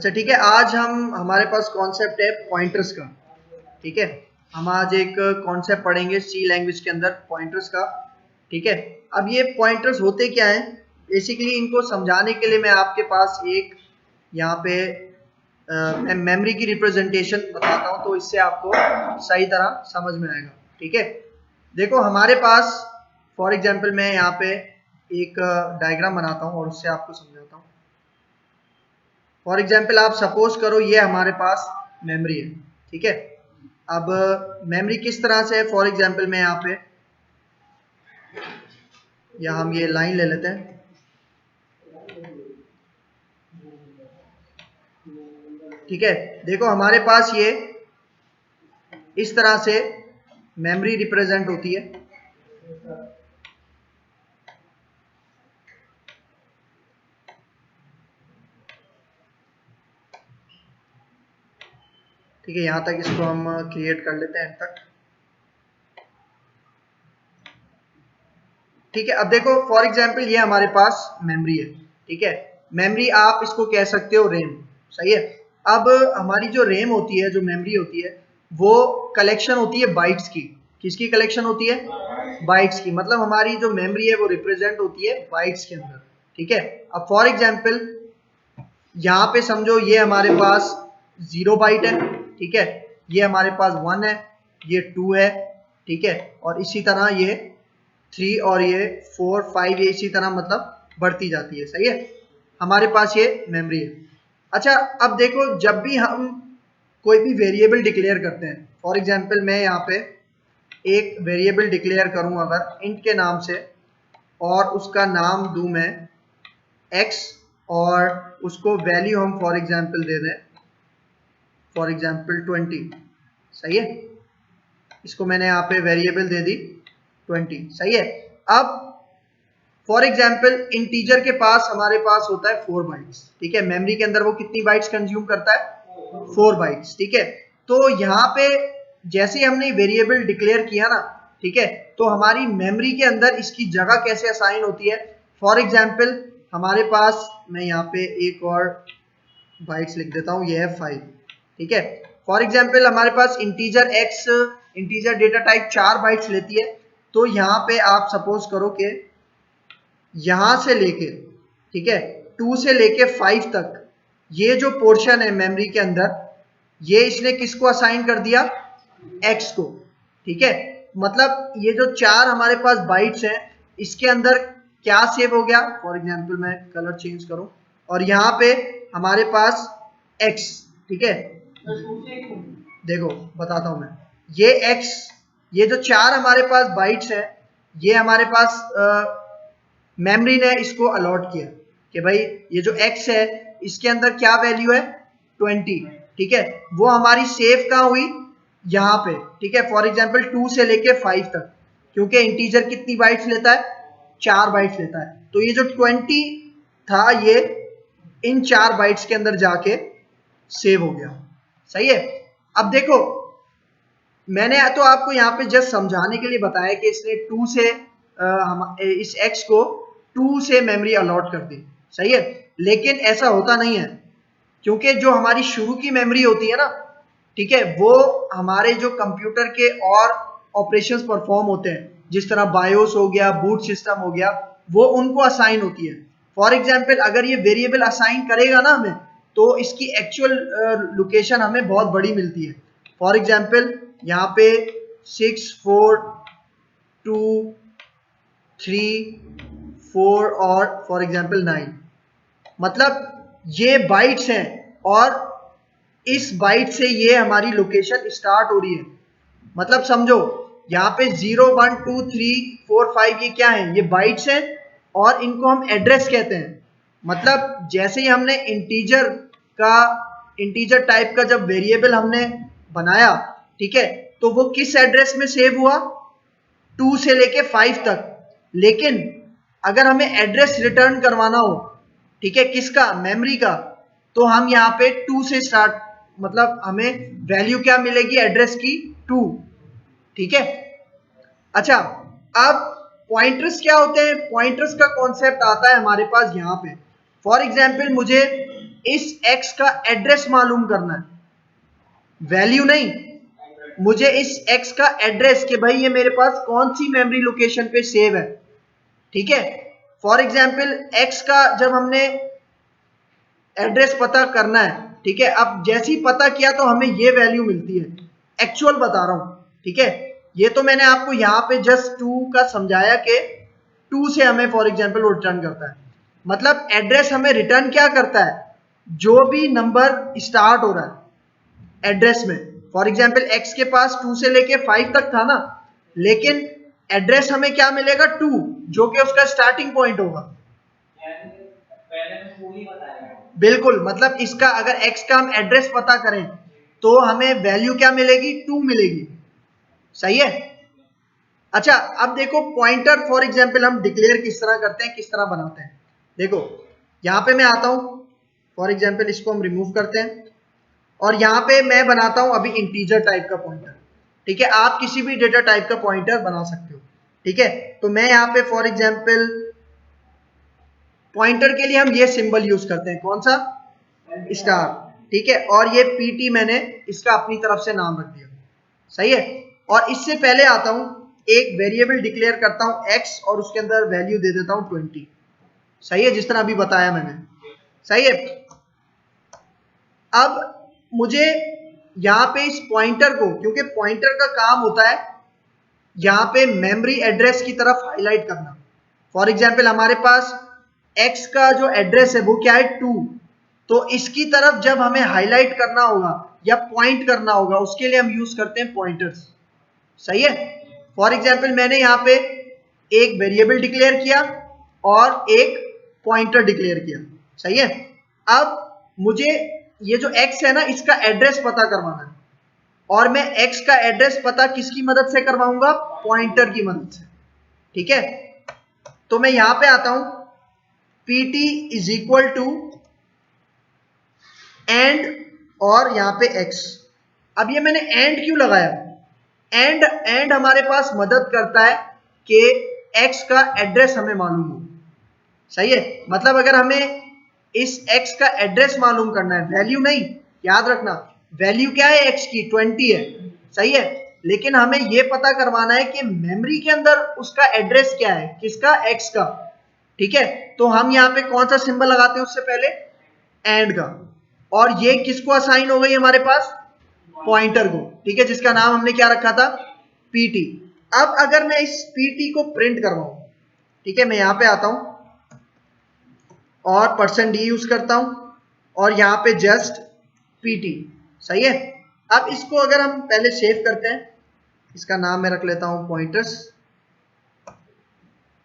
अच्छा ठीक है, आज हमारे पास कॉन्सेप्ट है पॉइंटर्स का। ठीक है, हम आज एक कॉन्सेप्ट पढ़ेंगे सी लैंग्वेज के अंदर पॉइंटर्स का। ठीक है, अब ये पॉइंटर्स होते क्या हैं, बेसिकली इनको समझाने के लिए मैं आपके पास एक यहाँ पे मेमोरी की रिप्रेजेंटेशन बताता हूँ, तो इससे आपको सही तरह समझ में आएगा। ठीक है, देखो हमारे पास फॉर एग्जाम्पल मैं यहाँ पे एक डायग्राम बनाता हूँ और उससे आपको समझाता हूँ। फॉर एग्जाम्पल आप सपोज करो ये हमारे पास मेमोरी है। ठीक है, अब मेमोरी किस तरह से है, फॉर एग्जाम्पल मैं यहाँ पे या हम ये लाइन ले लेते हैं। ठीक है, देखो हमारे पास ये इस तरह से मेमोरी रिप्रेजेंट होती है। ठीक है, यहां तक इसको हम क्रिएट कर लेते हैं एंड तक। ठीक है, अब देखो फॉर एग्जाम्पल ये हमारे पास मेमोरी है। ठीक है, मेमोरी आप इसको कह सकते हो रैम। सही है, अब हमारी जो रैम होती है, जो मेमोरी होती है, वो कलेक्शन होती है बाइट्स की। किसकी कलेक्शन होती है? बाइट्स की। मतलब हमारी जो मेमोरी है वो रिप्रेजेंट होती है बाइट्स के अंदर। ठीक है, अब फॉर एग्जाम्पल यहाँ पे समझो ये हमारे पास 0 बाइट है। ठीक है, ये हमारे पास 1 है, ये 2 है। ठीक है, और इसी तरह ये 3 और ये 4 5 ये इसी तरह मतलब बढ़ती जाती है। सही है, हमारे पास ये मेमोरी है। अच्छा, अब देखो जब भी हम कोई भी वेरिएबल डिक्लेयर करते हैं, फॉर एग्जाम्पल मैं यहाँ पे एक वेरिएबल डिक्लेयर करूं अगर इंट के नाम से, और उसका नाम दूं मैं x, और उसको वैल्यू हम फॉर एग्जाम्पल दे दें, फॉर एग्जाम्पल 20। सही है, इसको मैंने यहाँ पे वेरिएबल दे दी 20। सही है, अब फॉर एग्जाम्पल इंटीजर के पास हमारे पास होता है 4 बाइट्स। ठीक है, मेमोरी के अंदर वो कितनी बाइट्स कंज्यूम करता है? 4 बाइट्स। ठीक है, तो यहाँ पे जैसे ही हमने वेरिएबल डिक्लेयर किया ना, ठीक है, तो हमारी मेमोरी के अंदर इसकी जगह कैसे असाइन होती है। फॉर एग्जाम्पल हमारे पास, मैं यहाँ पे एक और बाइट्स लिख देता हूँ, ये है 5। ठीक है, फॉर एग्जाम्पल हमारे पास integer x, integer data type 4 bytes लेती है। तो यहाँ पे आप सपोज करो कि यहां से लेके, ठीक है, 2 से लेके 5 तक ये जो पोर्शन है मेमोरी के अंदर, ये इसने किसको असाइन कर दिया? x को। ठीक है, मतलब ये जो 4 हमारे पास बाइट्स हैं, इसके अंदर क्या सेव हो गया? फॉर एग्जाम्पल मैं कलर चेंज करूं और यहाँ पे हमारे पास x। ठीक है, देखो बताता हूं मैं, ये x, ये जो 4 हमारे पास बाइट्स हैं, ये हमारे पास मेमोरी ने इसको अलॉट किया कि भाई ये जो x है इसके अंदर क्या वैल्यू है? 20। ठीक है, वो हमारी सेव कहाँ हुई? यहाँ पे। ठीक है, फॉर एग्जाम्पल 2 से लेके 5 तक, क्योंकि इंटीजर कितनी बाइट्स लेता है? 4 बाइट्स लेता है। तो ये जो 20 था, ये इन 4 बाइट्स के अंदर जाके सेव हो गया। सही है, अब देखो मैंने तो आपको यहाँ पे जस्ट समझाने के लिए बताया कि इसने 2 से इस x को 2 से मेमोरी अलॉट कर दी। सही है, लेकिन ऐसा होता नहीं है, क्योंकि जो हमारी शुरू की मेमोरी होती है ना, ठीक है, वो हमारे जो कंप्यूटर के और ऑपरेशंस परफॉर्म होते हैं, जिस तरह बायोस हो गया, बूट सिस्टम हो गया, वो उनको असाइन होती है। फॉर एग्जाम्पल अगर ये वेरिएबल असाइन करेगा ना हमें, तो इसकी एक्चुअल लोकेशन हमें बहुत बड़ी मिलती है। फॉर एग्जाम्पल यहाँ पे 6 4 2 3 4 और फॉर एग्जाम्पल 9, मतलब ये बाइट्स हैं, और इस बाइट से ये हमारी लोकेशन स्टार्ट हो रही है। मतलब समझो यहाँ पे 0 1 2 3 4 5 ये क्या है? ये बाइट्स हैं, और इनको हम एड्रेस कहते हैं। मतलब जैसे ही हमने इंटीजर टाइप का जब वेरिएबल हमने बनाया, ठीक है, तो वो किस एड्रेस में सेव हुआ? 2 से लेके 5 तक। लेकिन अगर हमें एड्रेस रिटर्न करवाना हो, ठीक है, किसका? मेमोरी का, तो हम यहाँ पे 2 से स्टार्ट, मतलब हमें वैल्यू क्या मिलेगी एड्रेस की? 2। ठीक है, अच्छा, अब पॉइंटर्स क्या होते हैं? पॉइंटर्स का कॉन्सेप्ट आता है हमारे पास यहाँ पे। फॉर एग्जाम्पल मुझे इस x का एड्रेस मालूम करना है, वैल्यू नहीं, मुझे इस x का एड्रेस कि भाई ये मेरे पास कौन सी मेमोरी लोकेशन पे सेव है। ठीक है, फॉर एग्जाम्पल x का जब हमने एड्रेस पता करना है, ठीक है, अब जैसे ही पता किया तो हमें ये वैल्यू मिलती है, एक्चुअल बता रहा हूं। ठीक है, ये तो मैंने आपको यहां पे जस्ट 2 का समझाया कि 2 से हमें फॉर एग्जाम्पल वो रिटर्न करता है। मतलब एड्रेस हमें रिटर्न क्या करता है, जो भी नंबर स्टार्ट हो रहा है एड्रेस में, फॉर एग्जाम्पल x के पास 2 से लेके 5 तक था ना, लेकिन एड्रेस हमें क्या मिलेगा 2, जो कि उसका स्टार्टिंग पॉइंट होगा। बिल्कुल, मतलब इसका अगर x का हम एड्रेस पता करें तो हमें वैल्यू क्या मिलेगी, 2 मिलेगी। सही है। अच्छा, अब देखो पॉइंटर फॉर एग्जांपल हम डिक्लेयर किस तरह करते हैं, किस तरह बनाते हैं। देखो यहां पे मैं आता हूं, फॉर एग्जांपल इसको हम रिमूव करते हैं और यहां पे मैं बनाता हूं अभी इंटीजर टाइप का पॉइंटर। ठीक है, आप किसी भी डेटा टाइप का पॉइंटर बना सकते हो। ठीक है, तो मैं यहां पे फॉर एग्जांपल पॉइंटर के लिए हम ये सिंबल यूज करते हैं, कौन सा, स्टार। ठीक है, और ये पीटी मैंने इसका अपनी तरफ से नाम रख दिया। सही है, और इससे पहले आता हूं, एक वेरिएबल डिक्लेयर करता हूं x और उसके अंदर वैल्यू दे देता हूं 20। सही है, जिस तरह अभी बताया मैंने। सही है, अब मुझे यहां पे इस पॉइंटर को, क्योंकि पॉइंटर का काम होता है यहां पे मेमोरी एड्रेस की तरफ हाईलाइट करना। फॉर एग्जांपल हमारे पास x का जो एड्रेस है वो क्या है, 2, तो इसकी तरफ जब हमें हाईलाइट करना होगा या पॉइंट करना होगा, उसके लिए हम यूज करते हैं पॉइंटर्स। सही है, फॉर एग्जांपल मैंने यहां पे एक वेरिएबल डिक्लेयर किया और एक पॉइंटर डिक्लेयर किया। सही है, अब मुझे ये जो x है ना, इसका एड्रेस पता करवाना है, और मैं x का एड्रेस पता किसकी मदद से करवाऊंगा, पॉइंटर की मदद से। ठीक है, तो मैं यहां पे आता हूं, pt is equal to and और यहां पे x। अब ये मैंने एंड क्यों लगाया, एंड हमारे पास मदद करता है कि x का एड्रेस हमें मालूम हो। सही है, मतलब अगर हमें इस x का एड्रेस मालूम करना है, वैल्यू नहीं, याद रखना वैल्यू क्या है x की, 20 है। सही है, लेकिन हमें यह पता करवाना है कि मेमोरी के अंदर उसका एड्रेस क्या है, किसका, x का। ठीक है, तो हम यहां पे कौन सा सिंबल लगाते हैं उससे पहले, एंड का, और ये किसको असाइन हो गई हमारे पास, पॉइंटर को। ठीक है, जिसका नाम हमने क्या रखा था, पीटी। अब अगर मैं इस पीटी को प्रिंट करवाऊं, ठीक है, मैं यहां पे आता हूं और %d यूज करता हूं और यहां पे जस्ट पीटी। सही है, अब इसको अगर हम पहले सेव करते हैं, इसका नाम मैं रख लेता हूं पॉइंटर्स।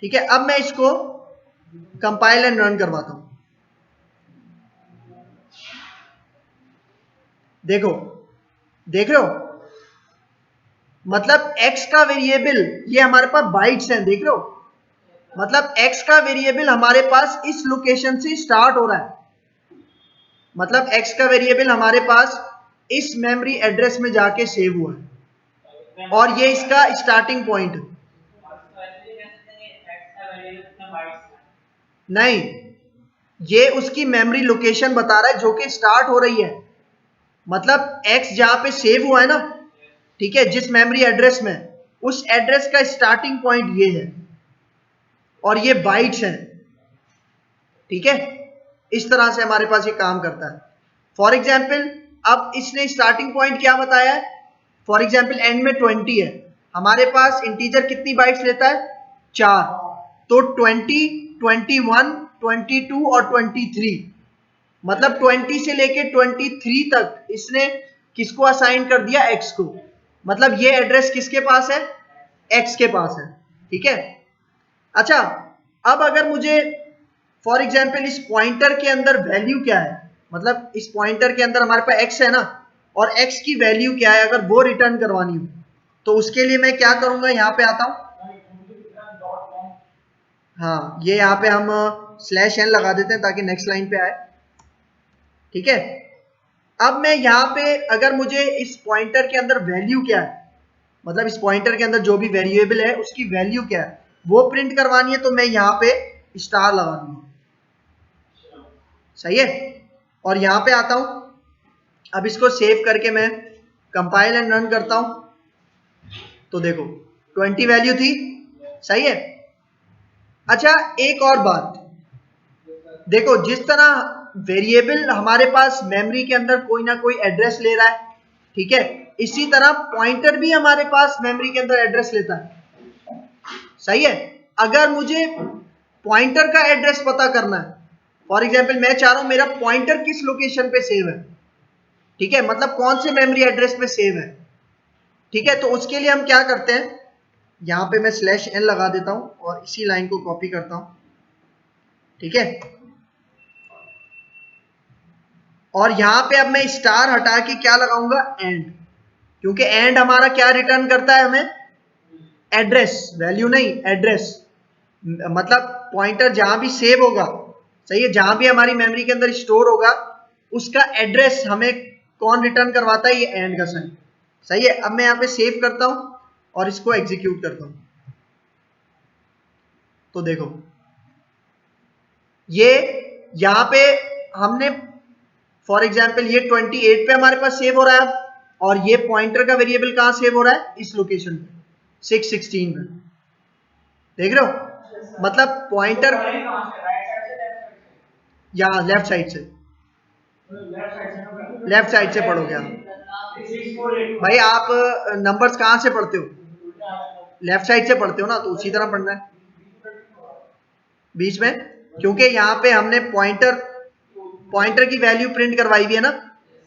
ठीक है, अब मैं इसको कंपाइल एंड रन करवाता हूं। देखो, देख रहे हो, मतलब x का वेरिएबल ये हमारे पास बाइट्स हैं, देख रहे हो, मतलब x का वेरिएबल हमारे पास इस लोकेशन से स्टार्ट हो रहा है, मतलब x का वेरिएबल हमारे पास इस मेमोरी एड्रेस में जाके सेव हुआ है और ये इसका स्टार्टिंग पॉइंट है। नहीं, ये उसकी मेमोरी लोकेशन बता रहा है जो कि स्टार्ट हो रही है, मतलब x जहां पे सेव हुआ है ना, ठीक है, जिस मेमोरी एड्रेस में, उस एड्रेस का स्टार्टिंग पॉइंट ये है और ये बाइट्स हैं। ठीक है, इस तरह से हमारे पास ये काम करता है। फॉर एग्जाम्पल अब इसने स्टार्टिंग पॉइंट क्या बताया है, फॉर एग्जाम्पल एंड में 20 है, हमारे पास इंटीजर कितनी बाइट्स लेता है, 4, तो 20, 21, 22 और 23, मतलब 20 से लेके 23 तक इसने किसको असाइन कर दिया, x को, मतलब ये एड्रेस किसके पास है, x के पास है। ठीक है, अच्छा, अब अगर मुझे फॉर एग्जाम्पल इस पॉइंटर के अंदर वैल्यू क्या है, मतलब इस पॉइंटर के अंदर हमारे पास x है ना, और x की वैल्यू क्या है, अगर वो रिटर्न करवानी हो तो उसके लिए मैं क्या करूंगा, यहां पे आता हूं, हाँ, ये यहां पे हम /n लगा देते हैं ताकि नेक्स्ट लाइन पे आए। ठीक है, अब मैं यहां पे अगर मुझे इस पॉइंटर के अंदर वैल्यू क्या है, मतलब इस पॉइंटर के अंदर जो भी वेरिएबल है उसकी वैल्यू क्या है वो प्रिंट करवानी है, तो मैं यहां पे स्टार लगा दूंगा। सही है, और यहां पे आता हूं, अब इसको सेव करके मैं कंपाइल एंड रन करता हूं, तो देखो 20 वैल्यू थी, सही है। अच्छा एक और बात देखो, जिस तरह वेरिएबल हमारे पास मेमोरी के अंदर कोई ना कोई एड्रेस ले रहा है, ठीक है, इसी तरह पॉइंटर भी हमारे पास मेमोरी के अंदर एड्रेस लेता है, सही है। अगर मुझे पॉइंटर का एड्रेस पता करना है, फॉर एग्जांपल मैं चाह रहा हूं मेरा पॉइंटर किस लोकेशन पे सेव है, ठीक है, मतलब कौन से मेमोरी एड्रेस पे सेव है, ठीक है, तो उसके लिए हम क्या करते हैं, यहां पे मैं /n लगा देता हूं और इसी लाइन को कॉपी करता हूं, ठीक है, और यहां पे अब मैं स्टार हटा के क्या लगाऊंगा, एंड, क्योंकि एंड हमारा क्या रिटर्न करता है हमें, एड्रेस, वैल्यू नहीं, एड्रेस, मतलब पॉइंटर जहां भी सेव होगा, सही है, जहां भी हमारी मेमोरी के अंदर स्टोर होगा उसका एड्रेस हमें कौन रिटर्न करवाता है, ये एंड का साइन, सही है। अब मैं यहां पे सेव करता हूं और इसको एग्जीक्यूट करता हूं, तो देखो ये यहां पे हमने फॉर एग्जाम्पल ये 28 पे हमारे पास सेव हो रहा है अब, और ये पॉइंटर का वेरिएबल कहां सेव हो रहा है, इस लोकेशन पे 616 पे, देख रहे हो, मतलब पॉइंटर यहाँ लेफ्ट साइड से, लेफ्ट साइड से पढ़ोगे आप भाई, आप नंबर्स कहां से पढ़ते हो, लेफ्ट साइड से पढ़ते हो ना, तो उसी तरह पढ़ना है बीच में, क्योंकि यहाँ पे हमने पॉइंटर की वैल्यू प्रिंट करवाई हुई है ना,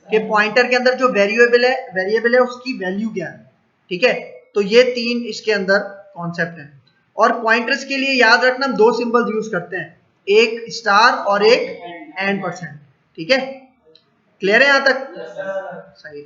कि पॉइंटर के अंदर जो वेरिएबल है उसकी वैल्यू क्या है, ठीक है, तो ये तीन इसके अंदर कॉन्सेप्ट है। और पॉइंटर्स के लिए याद रखना हम दो सिंबल्स यूज करते हैं, एक स्टार और एक %, ठीक है, क्लियर है यहां तक, सही।